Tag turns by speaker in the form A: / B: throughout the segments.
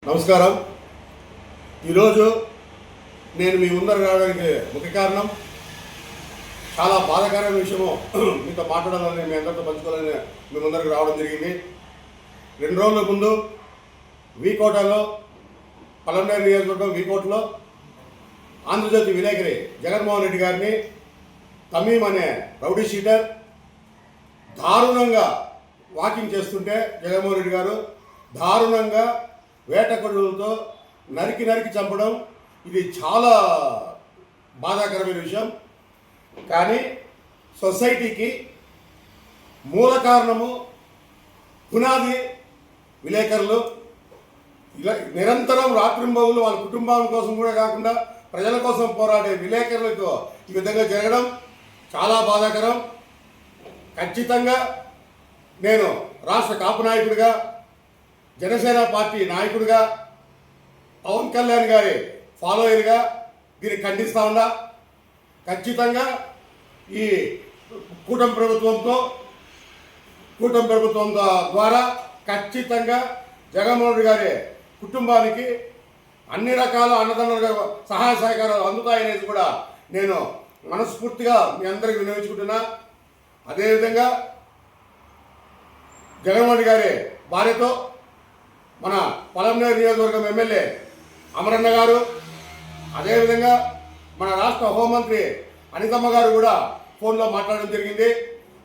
A: నమస్కారం. ఈరోజు నేను మీ ముందర రావడానికి ముఖ్య కారణం చాలా బాధాకరమైన విషయము మీతో మాట్లాడాలని, మీ అందరితో పంచుకోవాలని మీ ముందరకు రావడం జరిగింది. 2 రోజుల ముందు వీకోటలో, పలంనేరు నియోజకవర్గం వీకోటలో ఆంధ్రజ్యోతి విలేకరి జగన్మోహన్ రెడ్డి గారిని తమీం అనే రౌడీ షీటర్ దారుణంగా వాకింగ్ చేస్తుంటే జగన్మోహన్ రెడ్డి గారు దారుణంగా వేటకొడులతో నరికి చంపడం ఇది చాలా బాధాకరమైన విషయం. కానీ సొసైటీకి మూల కారణము పునాది విలేకరులు. ఇలా నిరంతరం రాత్రింబవులు వాళ్ళ కుటుంబం కోసం కూడా కాకుండా ప్రజల కోసం పోరాడే విలేకరులకు ఈ విధంగా జరగడం చాలా బాధాకరం. ఖచ్చితంగా నేను రాష్ట్ర కాపు నాయకుడిగా, జనసేన పార్టీ నాయకుడిగా, పవన్ కళ్యాణ్ గారి ఫాలోయర్గా దీన్ని ఖండిస్తూ ఉన్నా. ఖచ్చితంగా ఈ కూటమి ప్రభుత్వం ద్వారా ఖచ్చితంగా జగన్మోహన్ రెడ్డి గారి కుటుంబానికి అన్ని రకాల అన్నదండలుగా సహాయ సహకారాలు అందుతాయనేది కూడా నేను మనస్ఫూర్తిగా మీ అందరికీ వినియోగించుకుంటున్నా. అదేవిధంగా జగన్మోహన్ రెడ్డి గారి భార్యతో మన పలంనేరు నియోజకవర్గం ఎమ్మెల్యే అమరన్న గారు, అదేవిధంగా మన రాష్ట్ర హోంమంత్రి అనితమ్మ గారు కూడా ఫోన్లో మాట్లాడడం జరిగింది.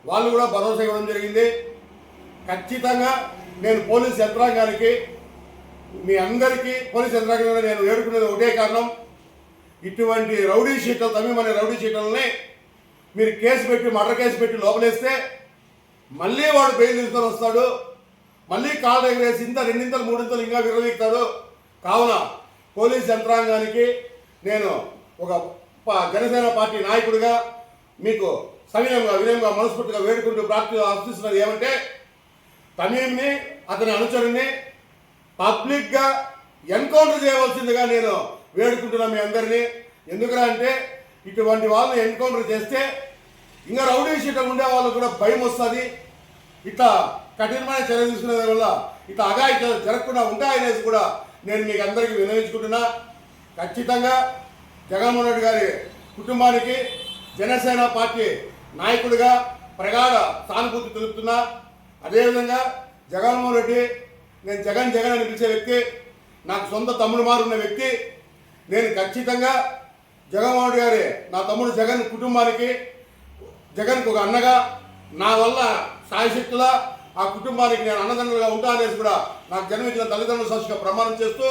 A: వాళ్ళు కూడా భరోసా ఇవ్వడం జరిగింది. ఖచ్చితంగా నేను పోలీస్ యంత్రాంగానికి, మీ అందరికీ పోలీస్ యంత్రాంగంగా నేను వేడుకునేది ఒకటే కారణం, ఇటువంటి రౌడీ షీట్లు, తమీం అనే రౌడీ షీట్లని మీరు కేసు పెట్టి, మర్డర్ కేసు పెట్టి లోపలేస్తే మళ్ళీ వాడు బెయిల్ తీసుకొని వస్తాడు, మళ్ళీ కాలు ఎగరేసి ఇంత 2 3 ఇంకా విరవీగుతాడు. కావున పోలీస్ యంత్రాంగానికి నేను ఒక జనసేన పార్టీ నాయకుడిగా మీకు వినయంగా మనస్ఫూర్తిగా వేడుకుంటూ ప్రార్థిస్తున్నది ఏమంటే, తమీంని, అతని అనుచరుని పబ్లిక్గా ఎన్కౌంటర్ చేయవలసిందిగా నేను వేడుకుంటున్నాను మీ అందరినీ. ఎందుకంటే ఇటువంటి వాళ్ళని ఎన్కౌంటర్ చేస్తే ఇంకా రౌడీ షీటర్ ఉండే వాళ్ళకు కూడా భయం వస్తుంది. ఇట్లా కఠినమైన చర్య తీసుకునే వల్ల ఇట్లా అఘాయిత్యాలు జరగకుండా ఉంటాయనేసి కూడా నేను మీకు అందరికీ వినయించుకుంటున్నా. ఖచ్చితంగా జగన్మోహన్ రెడ్డి గారి కుటుంబానికి జనసేన పార్టీ నాయకుడిగా ప్రగాఢ సానుభూతి తెలుపుతున్నా. అదేవిధంగా జగన్మోహన్ రెడ్డి, నేను జగన్ అని పిలిచే వ్యక్తి, నాకు సొంత తమ్ముడు మారు ఉన్న వ్యక్తి. నేను ఖచ్చితంగా జగన్మోహన్ రెడ్డి గారి, నా తమ్ముడు జగన్ కుటుంబానికి, జగన్కు ఒక అన్నగా, నా వల్ల సాయశక్తుల ఆ కుటుంబానికి నేను అన్నదండలుగా ఉంటాననేసి కూడా నాకు జన్మించిన తల్లిదండ్రుల సాక్షిగా ప్రమాణం చేస్తూ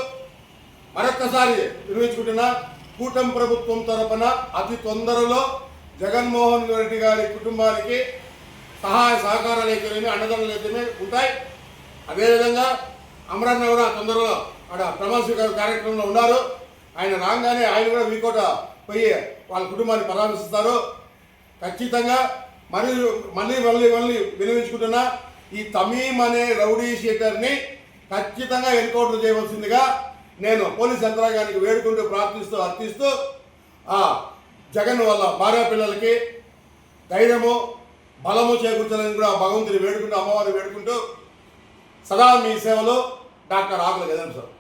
A: మరొక్కసారి నిర్వహించుకుంటున్నా. కూటమి ప్రభుత్వం తరపున అతి తొందరలో జగన్మోహన్ రెడ్డి గారి కుటుంబానికి సహాయ సహకారాలు అయితేనేమి, అన్నదండలు అయితేనే ఉంటాయి. అదేవిధంగా అమరన్న కూడా తొందరలో అక్కడ ప్రమాణ స్వీకార కార్యక్రమంలో ఉన్నారు. ఆయన రాగానే ఆయన కూడా వీకోట పోయి వాళ్ళ కుటుంబాన్ని పరామర్శిస్తారు. ఖచ్చితంగా మళ్ళీ వినియోగించుకుంటున్నా, ఈ తమీం అనే రౌడీ షీటర్ని ఖచ్చితంగా ఎన్కౌంటర్ చేయవలసిందిగా నేను పోలీస్ యంత్రాంగానికి వేడుకుంటూ అర్థిస్తూ జగన్ వల్ల భార్య పిల్లలకి ధైర్యము, బలము చేకూర్చాలని కూడా భగవంతుని వేడుకుంటూ, అమ్మవారిని వేడుకుంటూ సదా మీ సేవలో డాక్టర్ ఆకుల జగన్ సార్.